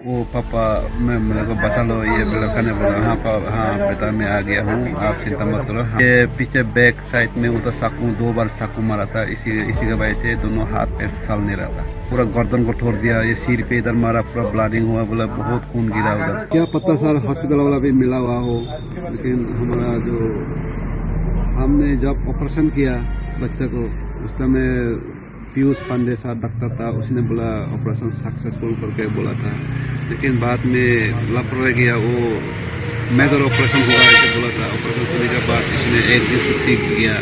वो पापा मैं मेरे को बचा लो, ये लड़का ने बोला हाँ हाँ बेटा मैं आ गया हूँ, आप चिंता मत करो। ये पीछे बैक साइड में उधर चाकू 2 बार चाकू मारा था, इसी की वजह से दोनों हाथ पैर चल नहीं रहा था, पूरा गर्दन को तोड़ दिया, ये सिर पे इधर मारा, पूरा ब्लीडिंग हुआ, बोला बहुत खून गिरा उधर। क्या पता सर हॉस्पिटल वाला भी मिला हुआ हो, लेकिन हमारा जो हमने जब ऑपरेशन किया बच्चे को उस समय पीयूष पांडे साहब डॉक्टर था, उसने बोला ऑपरेशन सक्सेसफुल करके बोला था, लेकिन बाद में लापरवाही किया, वो मेजर ऑपरेशन हुआ ऐसे बोला था। ऑपरेशन होने के बाद इसने एक दिन छुट्टी किया,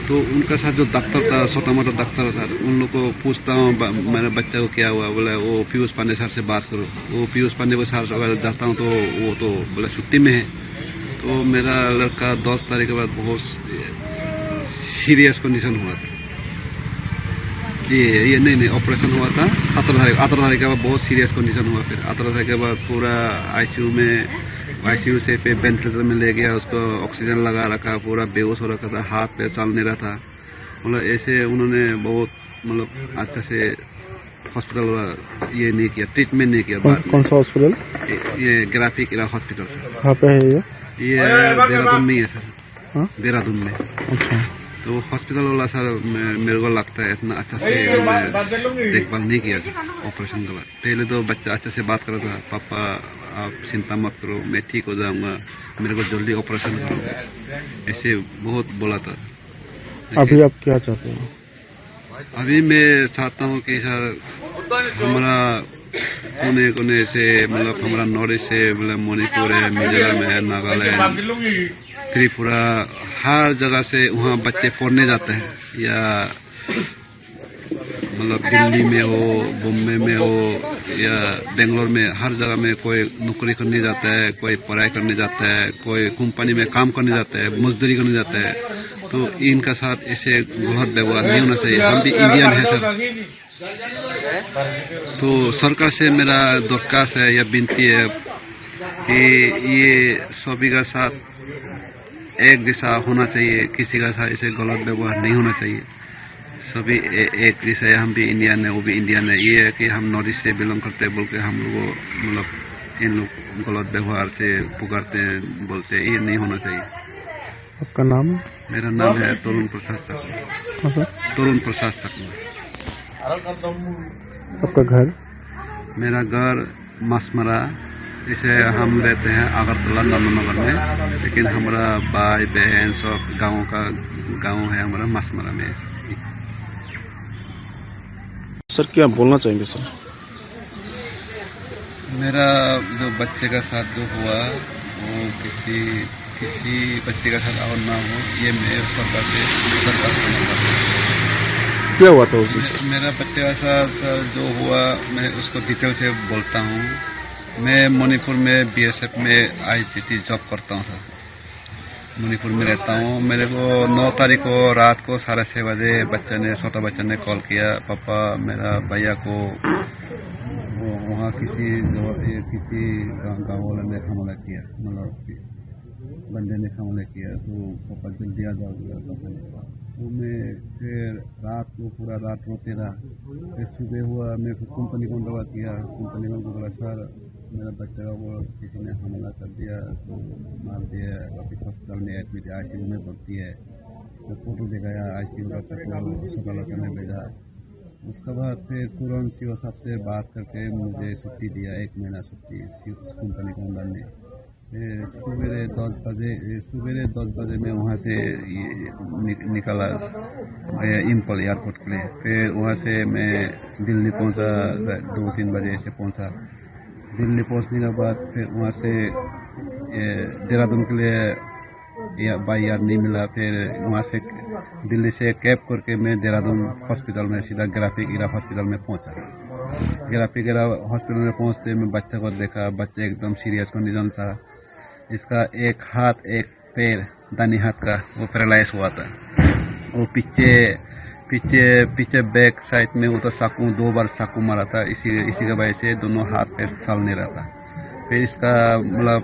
तो उनका साथ जो डॉक्टर था, छोटा मोटा डॉक्टर था, उन लोग को पूछता हूँ मेरे बच्चे को क्या हुआ, बोला वो पीयूष पांडे साहब से बात करो। वो पीयूष पांडे को साहब अगर जाता हूँ तो वो तो बोला छुट्टी में है। तो मेरा लड़का 10 तारीख के बाद बहुत सीरियस कंडीशन हुआ था। ये नहीं ऑपरेशन हुआ था 18 तारीख के बाद बहुत सीरियस कंडीशन हुआ। फिर 18 तारीख के बाद पूरा आईसीयू से फिर वेंटिलेटर में ले गया, उसको ऑक्सीजन लगा रखा, पूरा बेहोश हो रखा था, हाथ पैर चल नहीं रहा था। मतलब ऐसे उन्होंने बहुत मतलब अच्छा से हॉस्पिटल ये नहीं किया, ट्रीटमेंट नहीं किया। कौन सा हॉस्पिटल? ये ग्राफिक इरा हॉस्पिटल सर। कहाँ पे है ये देहरादून में है सर। देहरादून में। अच्छा। तो हॉस्पिटल वाला सर मेरे को लगता है इतना अच्छा से देखभाल नहीं किया ऑपरेशन के बाद। पहले तो बच्चा अच्छा से बात कर रहा था, पापा आप चिंता मत करो, मैं ठीक हो जाऊंगा, मेरे को जल्दी ऑपरेशन करो, ऐसे बहुत बोला था। अभी आप क्या चाहते हो? अभी मैं चाहता हूँ कि सर हमारा कोने कोने से मतलब हमारा नॉर्थ ईस्ट से मतलब मणिपुर है, मिजोरम है, नागालैंड, त्रिपुरा, हर जगह से वहाँ बच्चे पढ़ने जाते हैं, या मतलब दिल्ली में हो, बॉम्बे में हो या बेंगलोर में, हर जगह में कोई नौकरी करने जाता है, कोई पढ़ाई करने जाता है, कोई कंपनी में काम करने जाता है, मजदूरी करने जाता है। तो इनका साथ ऐसे गलत व्यवहार नहीं होना चाहिए। हम भी इंडियन है सर। तो सरकार से मेरा दरख्वास्त है या विनती है कि ये सभी का साथ एक जैसा होना चाहिए, किसी का साथ ऐसे गलत व्यवहार नहीं होना चाहिए। सभी एक जैसा है, हम भी इंडियन है, वो भी इंडियन है। ये है कि हम नॉर्थ ईस्ट से बिलोंग करते हैं बोल के हम लोग मतलब इन लोग गलत व्यवहार से पुकारते हैं, बोलते हैं, ये नहीं होना चाहिए। आपका नाम? मेरा नाम है तरुण प्रसाद सकमा। तरुण प्रसाद सकमा। आपका घर? मेरा घर मसमरा, इसे हम रहते हैं अगरतला नंदनगर में, लेकिन हमारा भाई बहन सब गांव है हमारा मसमरा में। सर क्या बोलना चाहेंगे सर? मेरा जो बच्चे का साथ जो हुआ वो किसी बच्चे का साथ और ना हो, ये मैं सरकार से क्या हुआ था उस मेरा बच्चे का साथ जो हुआ मैं उसको डिटेल से बोलता हूँ। मैं मणिपुर में बीएसएफ में आईटीटी जॉब करता हूँ सर, मणिपुर में रहता हूँ। मेरे को 9 तारीख को रात को 6:30 बजे छोटा बच्चे ने कॉल किया, पापा मेरा भैया को वहाँ किसी गाँव वाले ने हमला किया, मतलब बंदे ने हमला किया, तो पापा जल्दी आ जाओ। तो मैं फिर रात को पूरा रात रोते रहा। फिर सुबह हुआ, मैं फिर कंपनी को दवा किया, कंपनी में बोला सर मेरा बच्चा को किसी ने हमला कर दिया, तो मार दिया, अभी हॉस्पिटल में एडमिट है, आईसीयू में भर्ती है। तो फोटो दिखाया आईसीयू का, अस्पताल में भेजा। उसके बाद फिर तुरंत सीओ साहब से बात करके मुझे छुट्टी दिया, 1 महीना छुट्टी कंपनी के अंदर ने। सवेरे 10 बजे में वहाँ से निकला इम्फाल एयरपोर्ट के लिए। फिर वहाँ से मैं दिल्ली पहुँचा, 2-3 बजे से पहुँचा। दिल्ली पहुँचने के बाद फिर वहाँ से देहरादून के लिए बाई एयर नहीं मिला। फिर वहाँ से दिल्ली से कैब करके मैं देहरादून हॉस्पिटल में सीधा ग्राफिक इरा हॉस्पिटल में पहुँचा। ग्राफिक इरा हॉस्पिटल में पहुँचते मैं बच्चे को देखा, बच्चे एकदम सीरियस कंडीशन था। इसका एक हाथ एक पैर दाहिने हाथ का वो पैरालाइज हुआ था। वो पीछे बैक साइड में उधर चाकू 2 बार चाकू मारा था, इसी की वजह से दोनों हाथ पैर चल नहीं रहा था। फिर इसका मतलब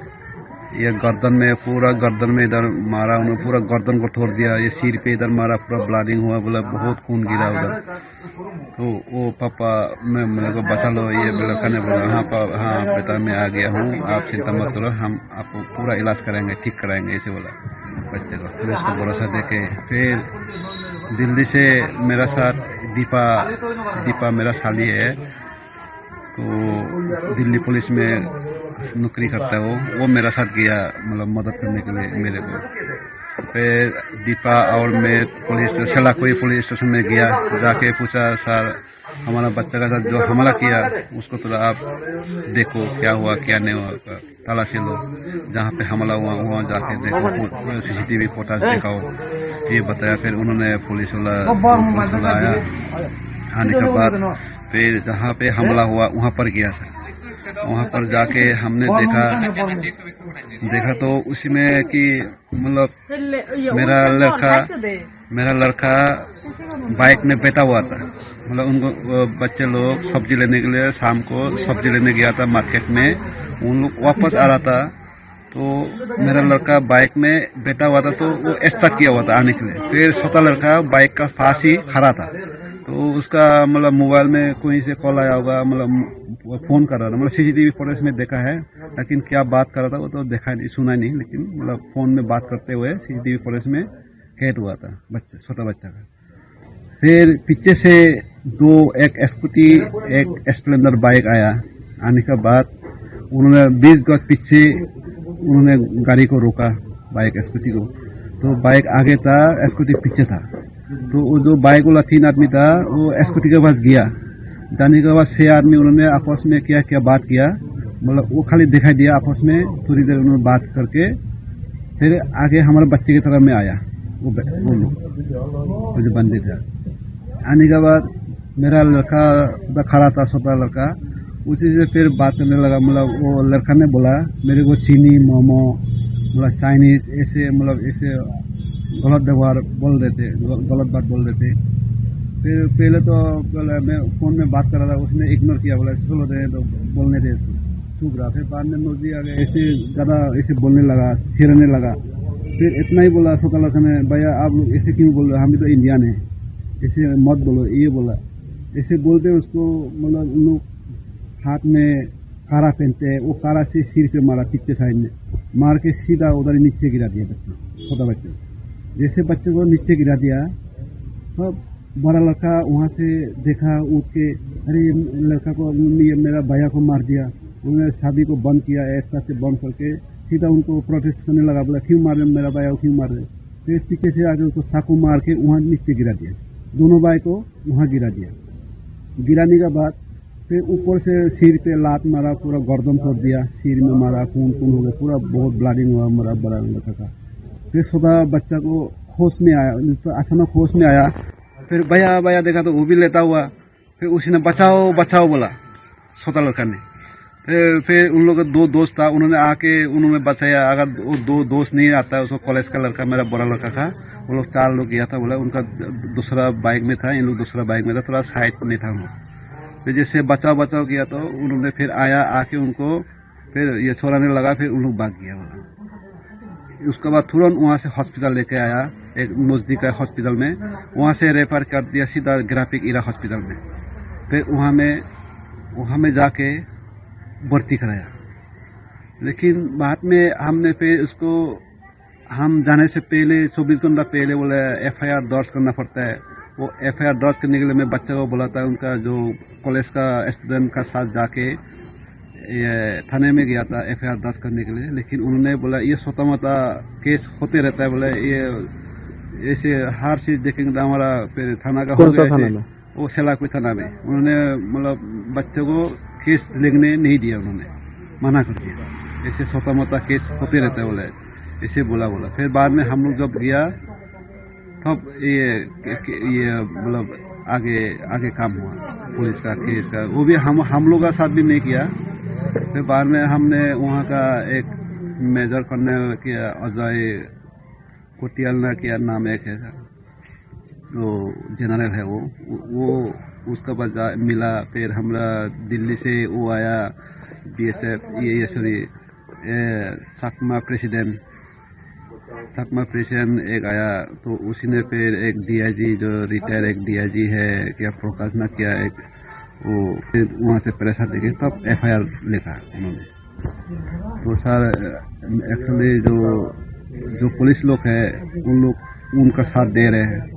ये गर्दन में, पूरा गर्दन में इधर मारा उन्होंने, पूरा गर्दन को तोड़ दिया। ये सिर पे इधर मारा, पूरा ब्लीडिंग हुआ, बोला बहुत खून गिरा उधर। तो वो पापा मैं मेरे को बचा लो, ये लड़का ने बोला हाँ बेटा मैं आ गया हूँ, आप चिंता मत करो, हम आपको पूरा इलाज कराएंगे, ठीक कराएंगे, ऐसे बोला बच्चे को। फिर उसको भरोसा देके फिर दिल्ली से मेरा साथ दीपा मेरा साली है, तो दिल्ली पुलिस में नौकरी करता है वो मेरा साथ गया, मतलब मदद करने के लिए मेरे को। फिर दीपा और मैं कोई पुलिस स्टेशन में गया, जाके पूछा सर हमारा बच्चा का साथ जो हमला किया उसको थोड़ा आप देखो क्या हुआ क्या नहीं हुआ, तलाशी लो, जहाँ पे हमला हुआ वहाँ जाके देखो, CCTV फुटेज दिखाओ, ये बताया। फिर उन्होंने पुलिस वाला आया, आने के बाद फिर जहाँ पे हमला हुआ वहाँ पर गया सर। वहाँ पर जाके हमने देखा तो उसी में कि मतलब मेरा लड़का बाइक में बैठा हुआ था। मतलब उनको बच्चे लोग सब्जी लेने के लिए शाम को सब्जी लेने गया था मार्केट में, उन लोग वापस आ रहा था, तो मेरा लड़का बाइक में बैठा हुआ था, तो वो स्टार्ट किया हुआ था आने के लिए। फिर छोटा लड़का बाइक का पास ही खड़ा था, तो उसका मतलब मोबाइल में कोई से कॉल आया होगा, मतलब फोन कर रहा था, मतलब CCTV फुटेज में देखा है, लेकिन क्या बात कर रहा था वो तो देखा नहीं, सुना नहीं, लेकिन मतलब फोन में बात करते हुए CCTV फुटेज में कैद हुआ था छोटा बच्चा का। फिर पीछे से एक स्कूटी एक स्प्लेंडर बाइक आया, आने के बाद उन्होंने 20 गज पीछे उन्होंने गाड़ी को रोका, बाइक स्कूटी को, तो बाइक आगे था, स्कूटी पीछे था। तो वो जो बाइक वाला 3 आदमी था वो स्कूटी के पास गया, जाने के बाद 6 आदमी उन्होंने आपस में क्या बात किया, मतलब वो खाली दिखाई दिया आपस में, थोड़ी देर उन्होंने बात करके फिर आगे हमारे बच्चे की तरफ में आया वो लोग, जो बंदे थे। आने के बाद मेरा लड़का खड़ा था, छोटा लड़का, उसी से फिर बात करने लगा। मतलब वो लड़का ने बोला मेरे को चीनी मोमो, मतलब चाइनीज, ऐसे मतलब ऐसे गलत व्यवहार बोल देते, गलत बात बोल देते। फिर पहले तो मैं फोन में बात कर रहा था, उसने इग्नोर किया, बोला चलो दे तो बोलने दे, चुप रहा। फिर बाद में नौजी आ गया, ऐसे ज़्यादा ऐसे बोलने लगा, छेड़ने लगा। फिर इतना ही बोला छोटा लड़का ने, भैया आप लोग ऐसे क्यों बोल रहे, हम भी तो इंडियन है, ऐसे मत बोलो, ये बोला। ऐसे बोलते उसको मतलब उन लोग हाथ में कारा पहनते हैं, वो कारा से सिर पे मारा, पीछे साइड में मार के सीधा उधर नीचे गिरा दिया बच्चा, छोटा बच्चा। जैसे बच्चे को नीचे गिरा दिया, तब बड़ा लड़का वहाँ से देखा, उठ के अरे लड़का को मेरा भैया को मार दिया। उन्होंने शादी को बंद किया, ऐसा से बंद करके सीधा उनको प्रोटेस्ट करने लगा, बोला क्यों मार रहे मेरा भैया को, क्यों मार रहे। फिर पीछे से आके उसको चाकू मार के वहाँ नीचे गिरा दिया, दोनों भाई को वहाँ गिरा दिया। गिराने के बाद फिर ऊपर से सिर पे लात मारा, पूरा गर्दन तोड़ दिया, सिर में मारा, खून हो गया, पूरा बहुत ब्लीडिंग हुआ मेरा बड़ा लड़का का। फिर छोटा बच्चा को होश में आया, तो अचानक होश में आया, फिर भैया देखा तो वो भी लेटा हुआ। फिर उसने बचाओ बोला छोटा लड़का ने। फिर उन लोग 2 दोस्त था, उन्होंने बचाया। अगर वो 2 दोस्त नहीं आता, उसको कॉलेज का लड़का मेरा बड़ा लड़का था, वो लोग 4 लोग गया था, बोला उनका दूसरा बाइक में था, इन लोग दूसरा बाइक में था, थोड़ा साइड में था। फिर जैसे बचाव किया तो उन्होंने फिर आके उनको फिर ये छोड़ाने लगा, फिर उन लोग भाग गया। उसके बाद तुरंत वहाँ से हॉस्पिटल लेके आया, एक नजदीक का हॉस्पिटल में, वहाँ से रेफर कर दिया सीधा ग्राफिक इरा हॉस्पिटल में। फिर वहाँ में जाके भर्ती कराया। लेकिन बाद में हमने फिर उसको, हम जाने से पहले 24 घंटा पहले बोले FIR दर्ज करना पड़ता है। वो FIR दर्ज करने के लिए मैं बच्चे को बोला था, उनका जो कॉलेज का स्टूडेंट का साथ जाके ये थाने में गया था FIR दर्ज करने के लिए। लेकिन उन्होंने बोला ये छोटा मोटा केस होते रहता है, बोले ये ऐसे हर चीज देखेंगे तो हमारा फिर थाना का हो गया, वो सेलाकुई थाना में। उन्होंने मतलब बच्चे को केस लिखने नहीं दिया, उन्होंने मना कर दिया, ऐसे छोटा मोटा केस होते रहता है बोले, ऐसे बोला। फिर बाद में हम लोग जब गया तब ये मतलब आगे काम हुआ पुलिस का केस का, वो भी हम लोग का साथ भी नहीं किया। फिर बाद में हमने वहाँ का एक मेजर कर्नल किया, अजय कोटियालना किया नाम एक है, तो जनरल है वो उसका बाद मिला। फिर हमारा दिल्ली से वो आया BSF, ये सॉरी सकमा प्रेसिडेंट एक आया, तो उसी ने फिर एक डीआईजी जो रिटायर एक डीआईजी है क्या प्रकाश ना किया एक, वो फिर वहाँ से प्रेशर देके तब एफआईआर लिखा उन्होंने। तो सर एक्चुअली जो पुलिस लोग है उन लोग उनका साथ दे रहे हैं।